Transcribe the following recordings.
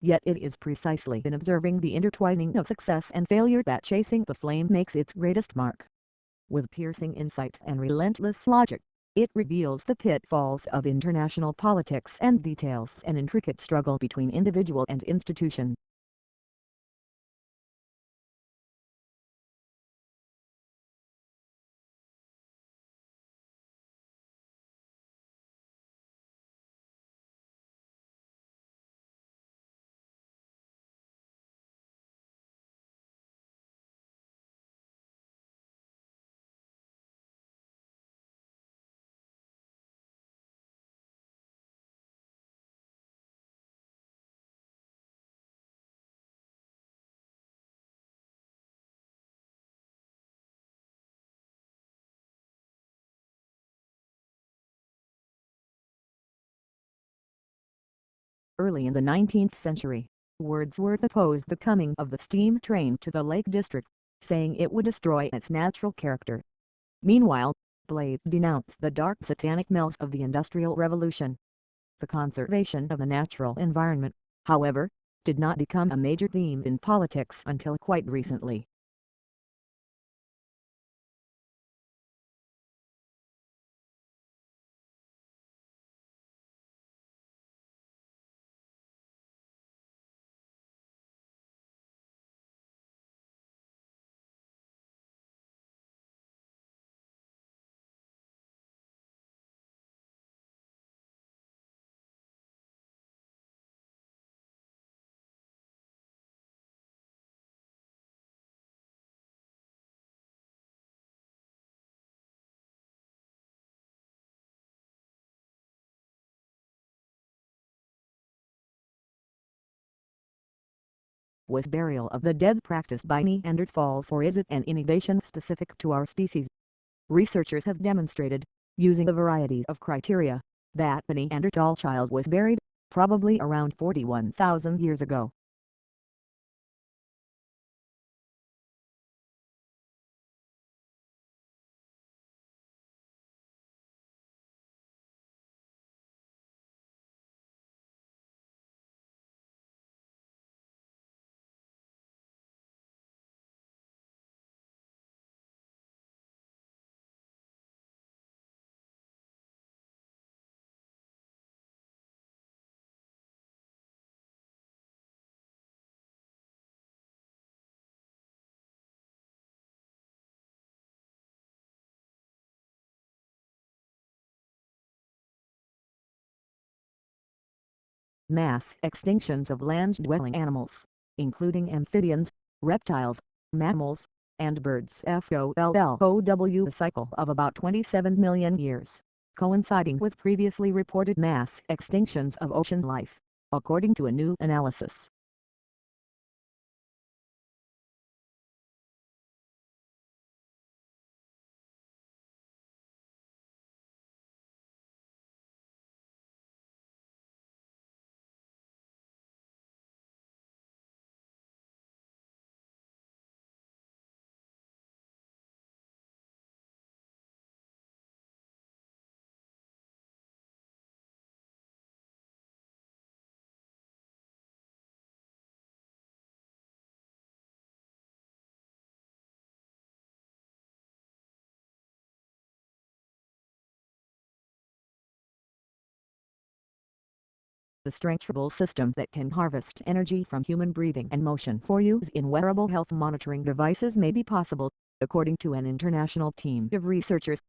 Yet it is precisely in observing the intertwining of success and failure that Chasing the Flame makes its greatest mark. With piercing insight and relentless logic, it reveals the pitfalls of international politics and details an intricate struggle between individual and institution. Early in the 19th century, Wordsworth opposed the coming of the steam train to the Lake District, saying it would destroy its natural character. Meanwhile, Blake denounced the dark satanic smells of the Industrial Revolution. The conservation of the natural environment, however, did not become a major theme in politics until quite recently. Was burial of the dead practiced by Neanderthals, or is it an innovation specific to our species? Researchers have demonstrated, using a variety of criteria, that the Neanderthal child was buried, probably around 41,000 years ago. Mass extinctions of land-dwelling animals, including amphibians, reptiles, mammals, and birds follow a cycle of about 27 million years, coinciding with previously reported mass extinctions of ocean life, according to a new analysis. The structural system that can harvest energy from human breathing and motion for use in wearable health monitoring devices may be possible, according to an international team of researchers.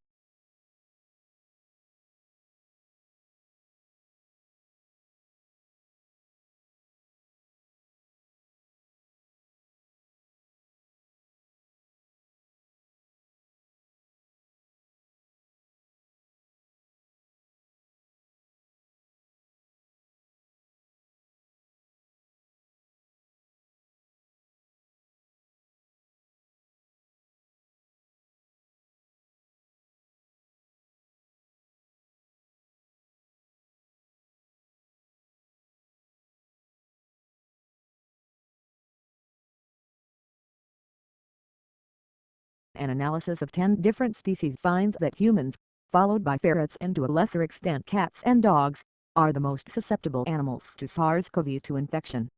An analysis of 10 different species finds that humans, followed by ferrets and to a lesser extent cats and dogs, are the most susceptible animals to SARS-CoV-2 infection.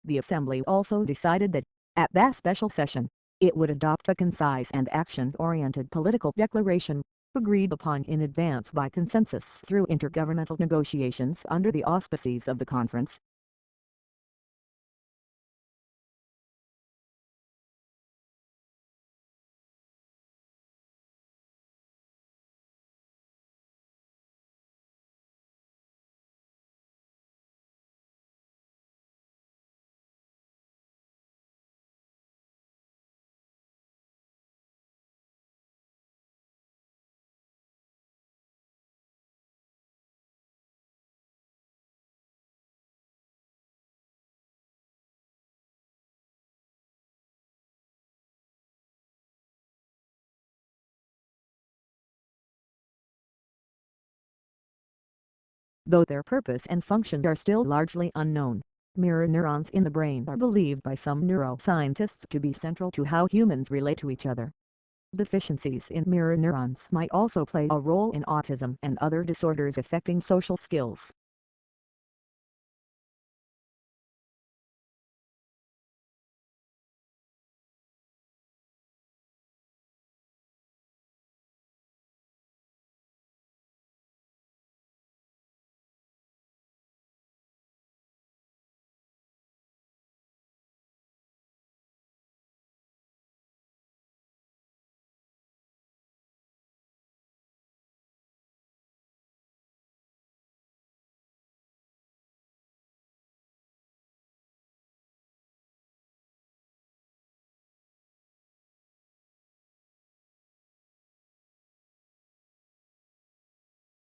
The Assembly also decided that, at that special session, it would adopt a concise and action-oriented political declaration, agreed upon in advance by consensus through intergovernmental negotiations under the auspices of the conference. Though their purpose and function are still largely unknown, mirror neurons in the brain are believed by some neuroscientists to be central to how humans relate to each other. Deficiencies in mirror neurons might also play a role in autism and other disorders affecting social skills.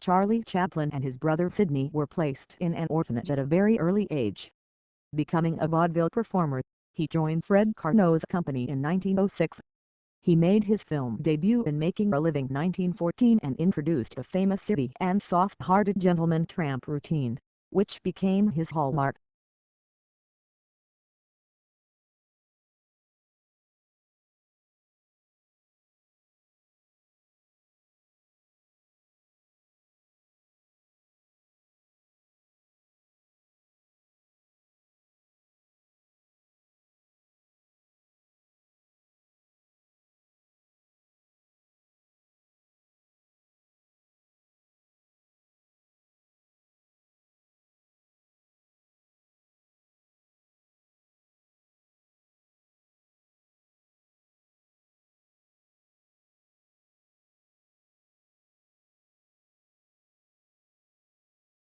Charlie Chaplin and his brother Sidney were placed in an orphanage at a very early age. Becoming a vaudeville performer, he joined Fred Carnot's company in 1906. He made his film debut in Making a Living 1914 and introduced the famous City and Soft-Hearted Gentleman Tramp routine, which became his hallmark.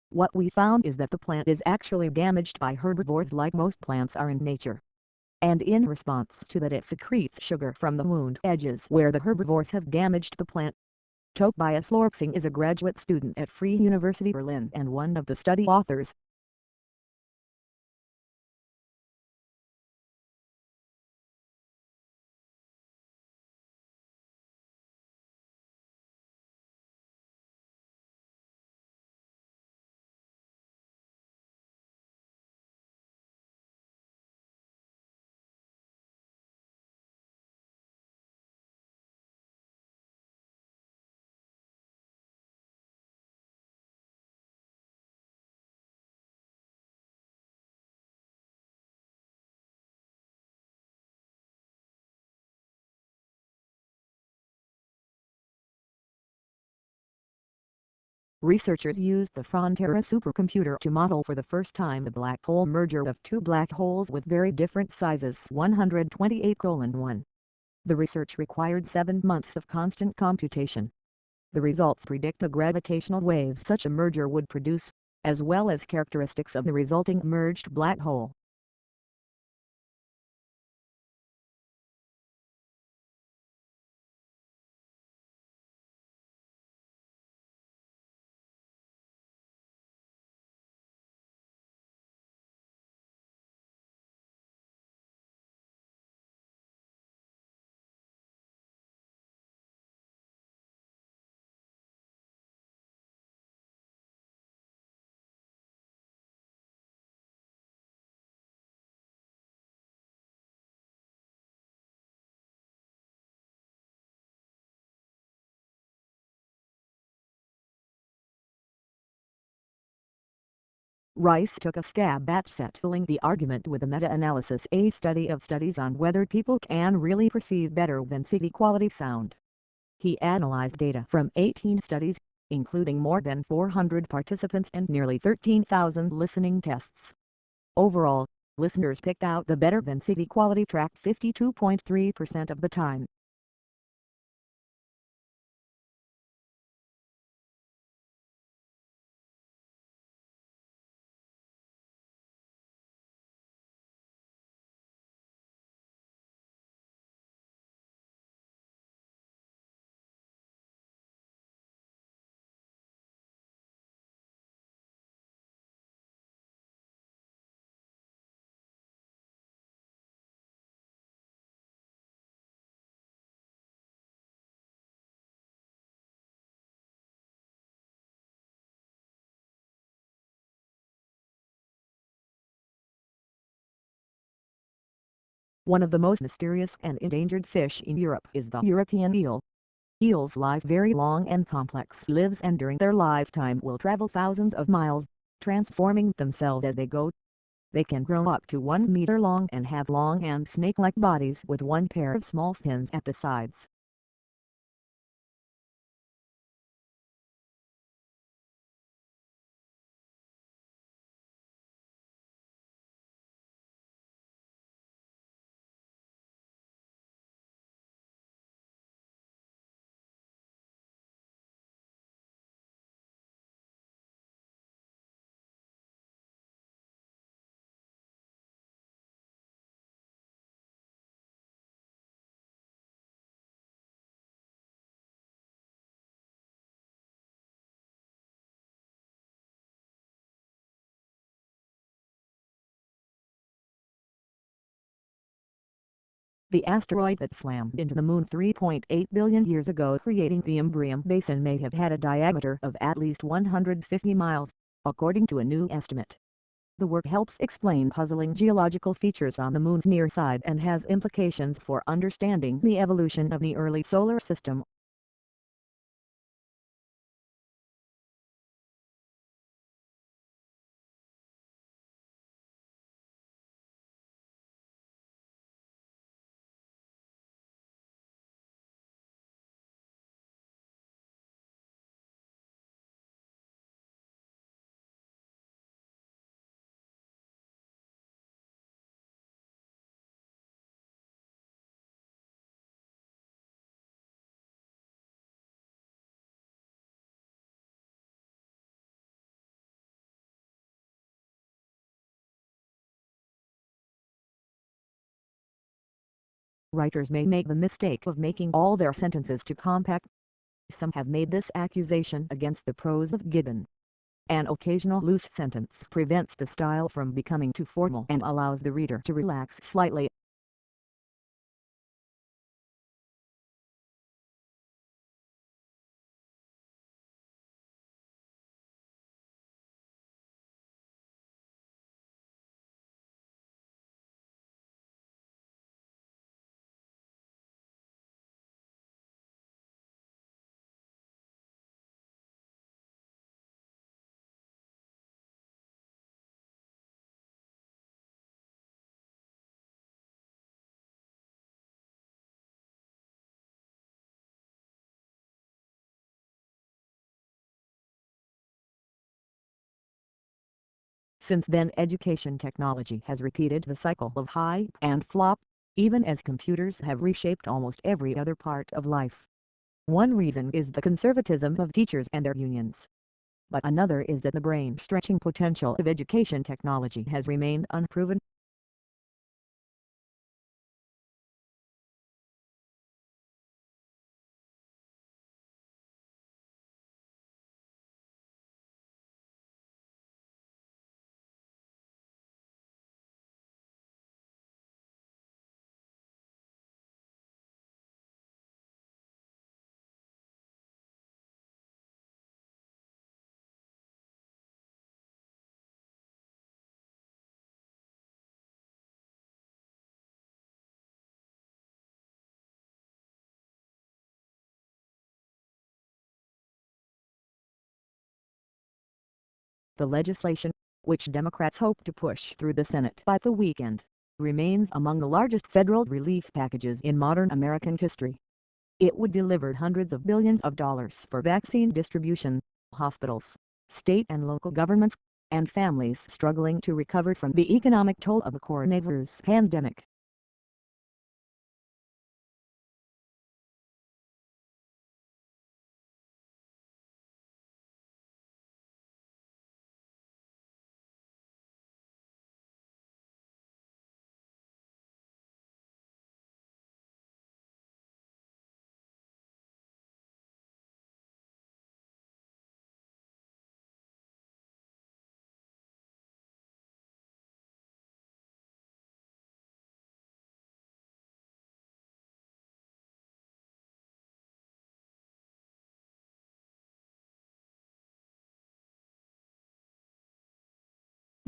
What we found is that the plant is actually damaged by herbivores like most plants are in nature. And in response to that it secretes sugar from the wound edges where the herbivores have damaged the plant. Tobias Lorpsing is a graduate student at Free University Berlin and one of the study authors. Researchers used the Frontera supercomputer to model for the first time the black hole merger of two black holes with very different sizes 128:1. The research required 7 months of constant computation. The results predict the gravitational waves such a merger would produce, as well as characteristics of the resulting merged black hole. Rice took a stab at settling the argument with a meta-analysis, a study of studies on whether people can really perceive better than city quality sound. He analyzed data from 18 studies, including more than 400 participants and nearly 13,000 listening tests. Overall, listeners picked out the better than city quality track 52.3% of the time. One of the most mysterious and endangered fish in Europe is the European eel. Eels live very long and complex lives, and during their lifetime will travel thousands of miles, transforming themselves as they go. They can grow up to 1 meter long and have long and snake-like bodies with one pair of small fins at the sides. The asteroid that slammed into the Moon 3.8 billion years ago, creating the Imbrium Basin, may have had a diameter of at least 150 miles, according to a new estimate. The work helps explain puzzling geological features on the Moon's near side and has implications for understanding the evolution of the early solar system. Writers may make the mistake of making all their sentences too compact. Some have made this accusation against the prose of Gibbon. An occasional loose sentence prevents the style from becoming too formal and allows the reader to relax slightly. Since then, education technology has repeated the cycle of high and flop, even as computers have reshaped almost every other part of life. One reason is the conservatism of teachers and their unions. But another is that the brain-stretching potential of education technology has remained unproven. The legislation, which Democrats hope to push through the Senate by the weekend, remains among the largest federal relief packages in modern American history. It would deliver hundreds of billions of dollars for vaccine distribution, hospitals, state and local governments, and families struggling to recover from the economic toll of the coronavirus pandemic.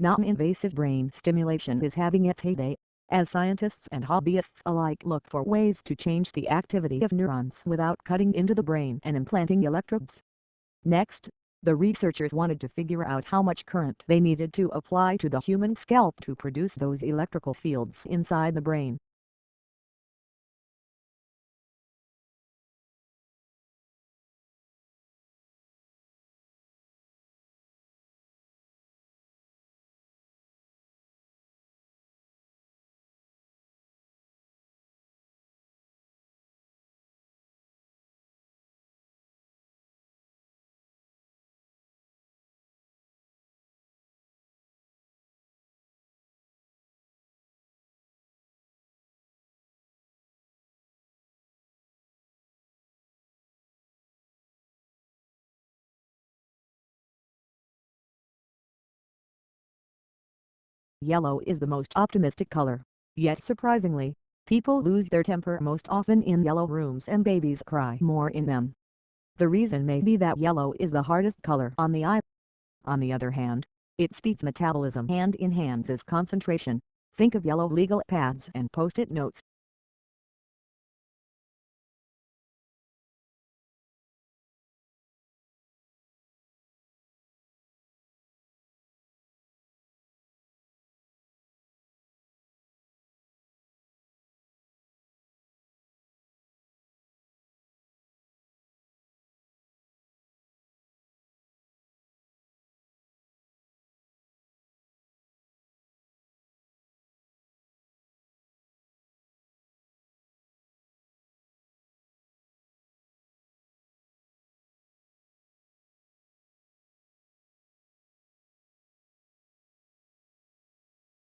Non-invasive brain stimulation is having its heyday, as scientists and hobbyists alike look for ways to change the activity of neurons without cutting into the brain and implanting electrodes. Next, the researchers wanted to figure out how much current they needed to apply to the human scalp to produce those electrical fields inside the brain. Yellow is the most optimistic color, yet surprisingly, people lose their temper most often in yellow rooms and babies cry more in them. The reason may be that yellow is the hardest color on the eye. On the other hand, it speeds metabolism and enhances concentration. Think of yellow legal pads and post-it notes.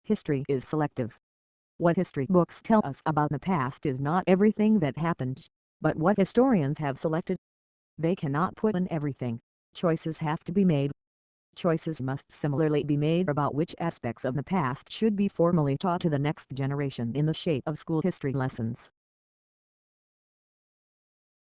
History is selective. What history books tell us about the past is not everything that happened, but what historians have selected. They cannot put in everything. Choices have to be made. Choices must similarly be made about which aspects of the past should be formally taught to the next generation in the shape of school history lessons.